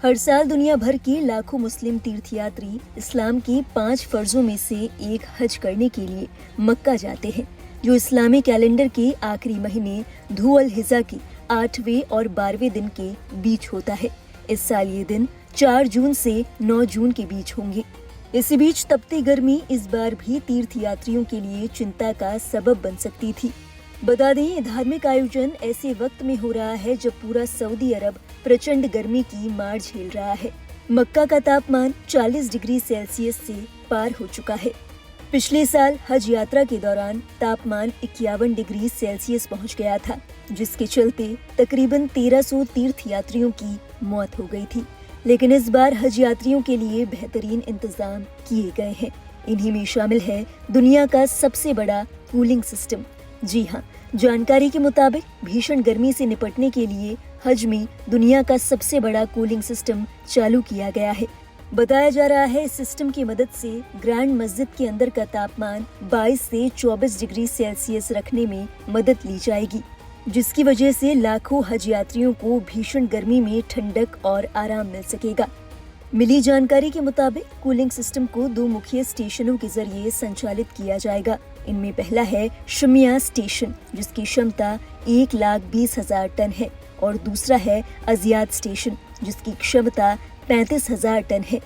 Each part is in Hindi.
हर साल दुनिया भर के लाखों मुस्लिम तीर्थयात्री इस्लाम के 5 फर्जों में से एक हज करने के लिए मक्का जाते हैं, जो इस्लामी कैलेंडर के आखिरी महीने धू अल हिज्जा के 8वें और 12वें दिन के बीच होता है। इस साल ये दिन 4 जून से 9 जून के बीच होंगे। इसी बीच तपती गर्मी इस बार भी तीर्थयात्रियों के लिए चिंता का सबब बन सकती थी। बता दें, ये धार्मिक आयोजन ऐसे वक्त में हो रहा है जब पूरा सऊदी अरब प्रचंड गर्मी की मार झेल रहा है। मक्का का तापमान 40 डिग्री सेल्सियस से पार हो चुका है। पिछले साल हज यात्रा के दौरान तापमान 51 डिग्री सेल्सियस पहुंच गया था, जिसके चलते तकरीबन 1300 तीर्थयात्रियों की मौत हो गई थी। लेकिन इस बार हज यात्रियों के लिए बेहतरीन इंतजाम किए गए हैं। इन्हीं में शामिल है दुनिया का सबसे बड़ा कूलिंग सिस्टम। जी हाँ, जानकारी के मुताबिक भीषण गर्मी से निपटने के लिए हज में दुनिया का सबसे बड़ा कूलिंग सिस्टम चालू किया गया है। बताया जा रहा है, इस सिस्टम की मदद से ग्रैंड मस्जिद के अंदर का तापमान 22 से 24 डिग्री सेल्सियस रखने में मदद ली जाएगी, जिसकी वजह से लाखों हज यात्रियों को भीषण गर्मी में ठंडक और आराम मिल सकेगा। मिली जानकारी के मुताबिक कूलिंग सिस्टम को 2 मुख्य स्टेशनों के जरिए संचालित किया जाएगा। इनमें पहला है शमिया स्टेशन, जिसकी क्षमता 1,20,000 टन है, और दूसरा है अजियाद स्टेशन, जिसकी क्षमता 35,000 टन है।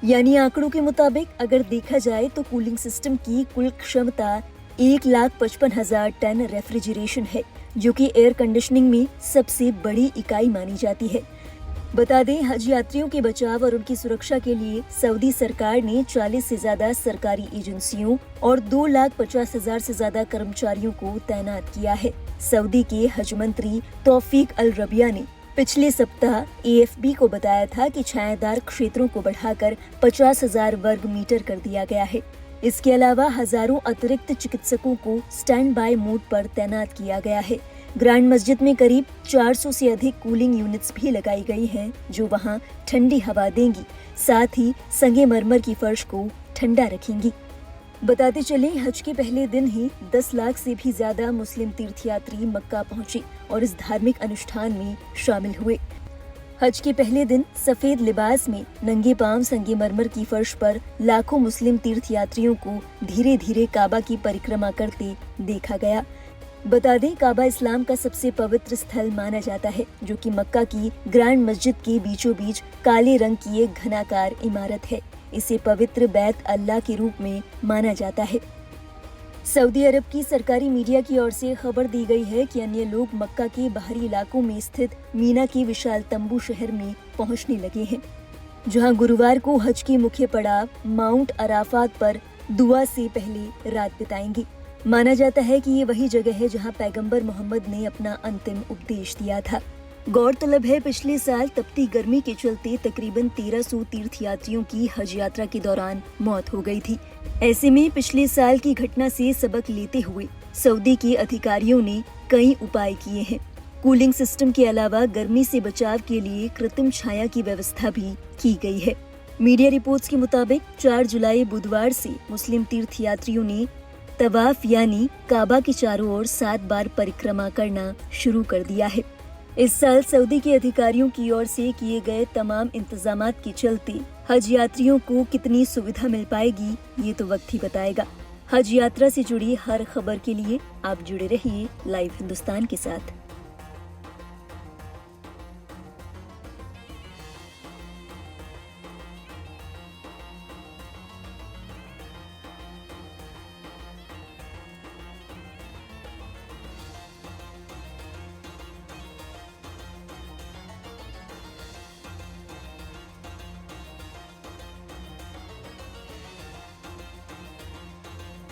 यानी आंकड़ों के मुताबिक अगर देखा जाए तो कूलिंग सिस्टम की कुल क्षमता 1,55,000 टन रेफ्रिजरेशन है, जो कि एयर कंडीशनिंग में सबसे बड़ी इकाई मानी जाती है। बता दें, हज यात्रियों के बचाव और उनकी सुरक्षा के लिए सऊदी सरकार ने 40 से ज्यादा सरकारी एजेंसियों और 2,50,000 से ज्यादा कर्मचारियों को तैनात किया है। सऊदी के हज मंत्री तौफीक अल रबिया ने पिछले सप्ताह AFP को बताया था कि छायादार क्षेत्रों को बढ़ाकर 50,000 वर्ग मीटर कर दिया गया है। इसके अलावा हजारों अतिरिक्त चिकित्सकों को स्टैंड बाय मोड पर तैनात किया गया है। ग्रैंड मस्जिद में करीब 400 से अधिक कूलिंग यूनिट्स भी लगाई गई हैं, जो वहां ठंडी हवा देंगी, साथ ही संगमरमर की फर्श को ठंडा रखेंगी। बताते चले, हज के पहले दिन ही 10 लाख से भी ज्यादा मुस्लिम तीर्थयात्री मक्का पहुंचे और इस धार्मिक अनुष्ठान में शामिल हुए। हज के पहले दिन सफेद लिबास में नंगे पांव संगमरमर की फर्श पर लाखों मुस्लिम तीर्थयात्रियों को धीरे धीरे काबा की परिक्रमा करते देखा गया। बता दें, काबा इस्लाम का सबसे पवित्र स्थल माना जाता है, जो कि मक्का की ग्रैंड मस्जिद के बीचों बीच काले रंग की एक घनाकार इमारत है। इसे पवित्र बैत अल्लाह के रूप में माना जाता है। सऊदी अरब की सरकारी मीडिया की ओर से खबर दी गई है कि अन्य लोग मक्का के बाहरी इलाकों में स्थित मीना के विशाल तंबू शहर में पहुंचने लगे हैं, जहां गुरुवार को हज के मुख्य पड़ाव माउंट अराफात पर दुआ से पहले रात बिताएंगे। माना जाता है कि ये वही जगह है जहां पैगंबर मोहम्मद ने अपना अंतिम उपदेश दिया था। गौरतलब है, पिछले साल तपती गर्मी के चलते तकरीबन 1300 तीर्थयात्रियों की हज यात्रा के दौरान मौत हो गई थी। ऐसे में पिछले साल की घटना से सबक लेते हुए सऊदी के अधिकारियों ने कई उपाय किए हैं। कूलिंग सिस्टम के अलावा गर्मी से बचाव के लिए कृत्रिम छाया की व्यवस्था भी की गई है। मीडिया रिपोर्ट्स के मुताबिक 4 जुलाई बुधवार से मुस्लिम तीर्थयात्रियों ने तवाफ यानी काबा के चारों ओर 7 बार परिक्रमा करना शुरू कर दिया है। इस साल सऊदी के अधिकारियों की ओर से किए गए तमाम इंतजामात के चलते हज यात्रियों को कितनी सुविधा मिल पाएगी, ये तो वक्त ही बताएगा। हज यात्रा से जुड़ी हर खबर के लिए आप जुड़े रहिए लाइव हिंदुस्तान के साथ।